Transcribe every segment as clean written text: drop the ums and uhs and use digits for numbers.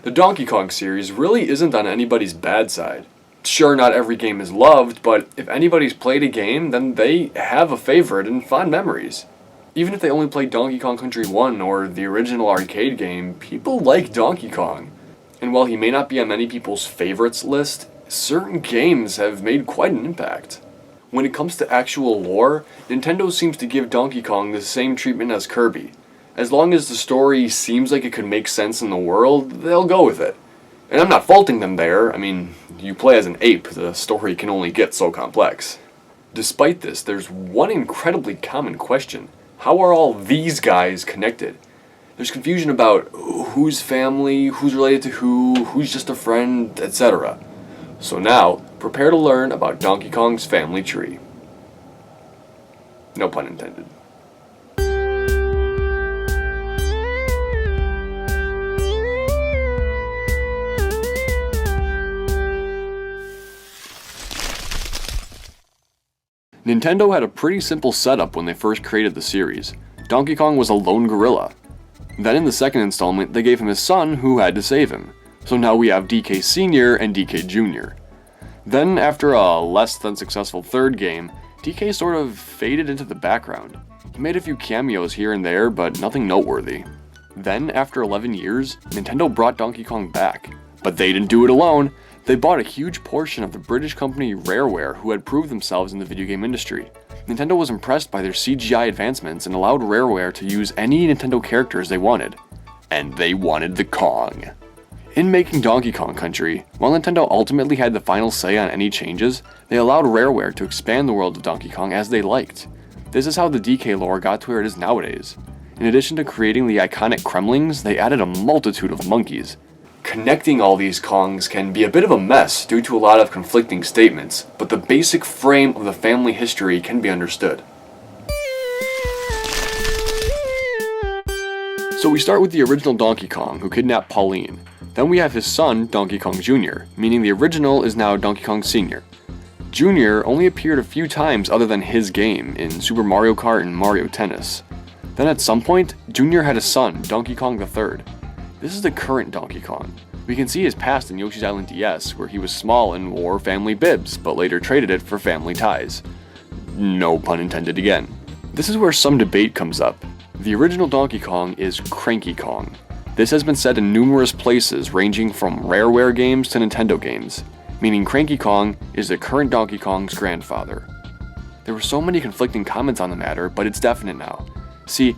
The Donkey Kong series really isn't on anybody's bad side. Sure, not every game is loved, but if anybody's played a game, then they have a favorite and fond memories. Even if they only played Donkey Kong Country 1 or the original arcade game, people like Donkey Kong. And while he may not be on many people's favorites list, certain games have made quite an impact. When it comes to actual lore, Nintendo seems to give Donkey Kong the same treatment as Kirby. As long as the story seems like it could make sense in the world, they'll go with it. And I'm not faulting them there. I mean, you play as an ape, the story can only get so complex. Despite this, there's one incredibly common question. How are all these guys connected? There's confusion about who's family, who's related to who's just a friend, etc. So now, prepare to learn about Donkey Kong's family tree. No pun intended. Nintendo had a pretty simple setup when they first created the series. Donkey Kong was a lone gorilla. Then in the second installment, they gave him his son who had to save him. So now we have DK Sr. and DK Jr. Then, after a less than successful third game, DK sort of faded into the background. He made a few cameos here and there, but nothing noteworthy. Then, after 11 years, Nintendo brought Donkey Kong back. But they didn't do it alone. They bought a huge portion of the British company Rareware, who had proved themselves in the video game industry. Nintendo was impressed by their CGI advancements and allowed Rareware to use any Nintendo characters they wanted. And they wanted the Kong. In making Donkey Kong Country, while Nintendo ultimately had the final say on any changes, they allowed Rareware to expand the world of Donkey Kong as they liked. This is how the DK lore got to where it is nowadays. In addition to creating the iconic Kremlings, they added a multitude of monkeys. Connecting all these Kongs can be a bit of a mess due to a lot of conflicting statements, but the basic frame of the family history can be understood. So we start with the original Donkey Kong, who kidnapped Pauline. Then we have his son, Donkey Kong Jr., meaning the original is now Donkey Kong Sr. Jr. only appeared a few times other than his game in Super Mario Kart and Mario Tennis. Then at some point, Jr. had a son, Donkey Kong III. This is the current Donkey Kong. We can see his past in Yoshi's Island DS, where he was small and wore family bibs, but later traded it for family ties. No pun intended again. This is where some debate comes up. The original Donkey Kong is Cranky Kong. This has been said in numerous places, ranging from Rareware games to Nintendo games, meaning Cranky Kong is the current Donkey Kong's grandfather. There were so many conflicting comments on the matter, but it's definite now. See,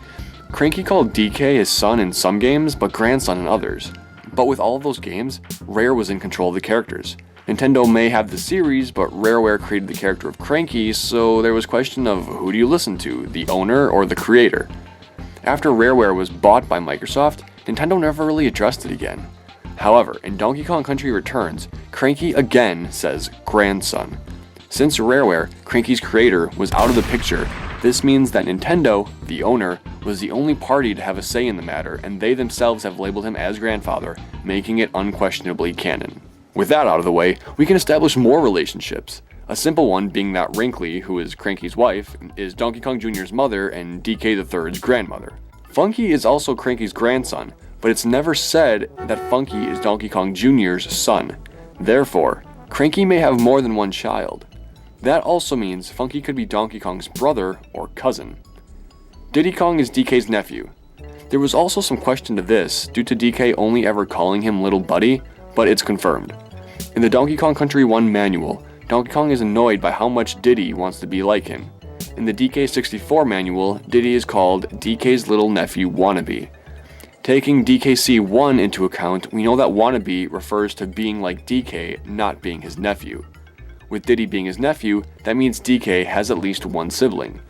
Cranky called DK his son in some games, but grandson in others. But with all of those games, Rare was in control of the characters. Nintendo may have the series, but Rareware created the character of Cranky, so there was question of who do you listen to, the owner or the creator? After Rareware was bought by Microsoft, Nintendo never really addressed it again. However, in Donkey Kong Country Returns, Cranky again says grandson. Since Rareware, Cranky's creator, was out of the picture, this means that Nintendo, the owner, was the only party to have a say in the matter, and they themselves have labeled him as grandfather, making it unquestionably canon. With that out of the way, we can establish more relationships. A simple one being that Wrinkly, who is Cranky's wife, is Donkey Kong Jr.'s mother and DK III's grandmother. Funky is also Cranky's grandson, but it's never said that Funky is Donkey Kong Jr.'s son. Therefore, Cranky may have more than one child. That also means Funky could be Donkey Kong's brother or cousin. Diddy Kong is DK's nephew. There was also some question to this, due to DK only ever calling him Little Buddy, but it's confirmed. In the Donkey Kong Country 1 manual, Donkey Kong is annoyed by how much Diddy wants to be like him. In the DK64 manual, Diddy is called DK's little nephew Wannabe. Taking DKC1 into account, we know that Wannabe refers to being like DK, not being his nephew. With Diddy being his nephew, that means DK has at least one sibling.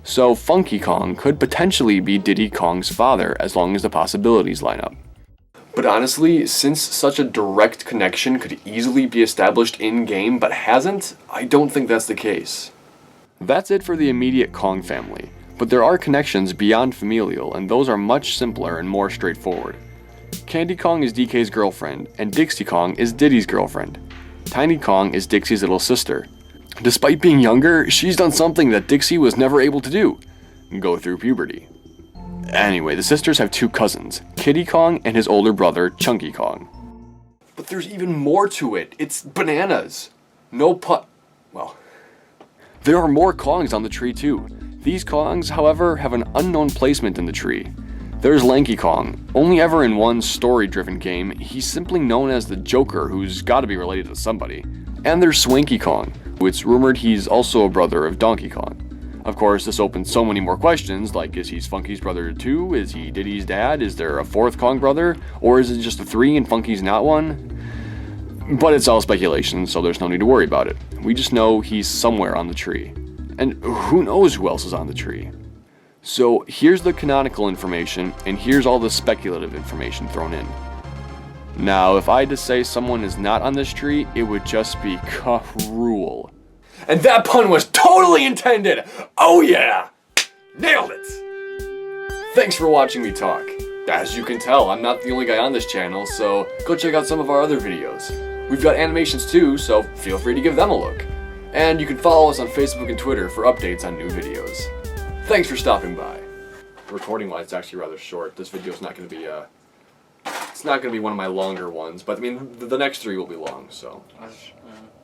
So Funky Kong could potentially be Diddy Kong's father, as long as the possibilities line up. But honestly, since such a direct connection could easily be established in-game but hasn't, I don't think that's the case. That's it for the immediate Kong family, but there are connections beyond familial, and those are much simpler and more straightforward. Candy Kong is DK's girlfriend, and Dixie Kong is Diddy's girlfriend. Tiny Kong is Dixie's little sister. Despite being younger, she's done something that Dixie was never able to do: go through puberty. Anyway, the sisters have two cousins, Kiddy Kong and his older brother, Chunky Kong. But there's even more to it. It's bananas. Well, there are more Kongs on the tree too. These Kongs, however, have an unknown placement in the tree. There's Lanky Kong. Only ever in one story-driven game, he's simply known as the Joker, who's gotta be related to somebody. And there's Swanky Kong. It's rumored he's also a brother of Donkey Kong. Of course, this opens so many more questions, like is he Funky's brother too? Is he Diddy's dad? Is there a fourth Kong brother? Or is it just a 3 and Funky's not one? But it's all speculation, so there's no need to worry about it. We just know he's somewhere on the tree. And who knows who else is on the tree? So here's the canonical information, and here's all the speculative information thrown in. Now, if I had to say someone is not on this tree, it would just be cruel. And that pun was totally intended! Oh yeah! Nailed it! Thanks for watching me talk. As you can tell, I'm not the only guy on this channel, so go check out some of our other videos. We've got animations too, so feel free to give them a look. And you can follow us on Facebook and Twitter for updates on new videos. Thanks for stopping by. Recording-wise, it's actually rather short. This video's not going to be, it's not going to be one of my longer ones, but I mean, the next 3 will be long, so.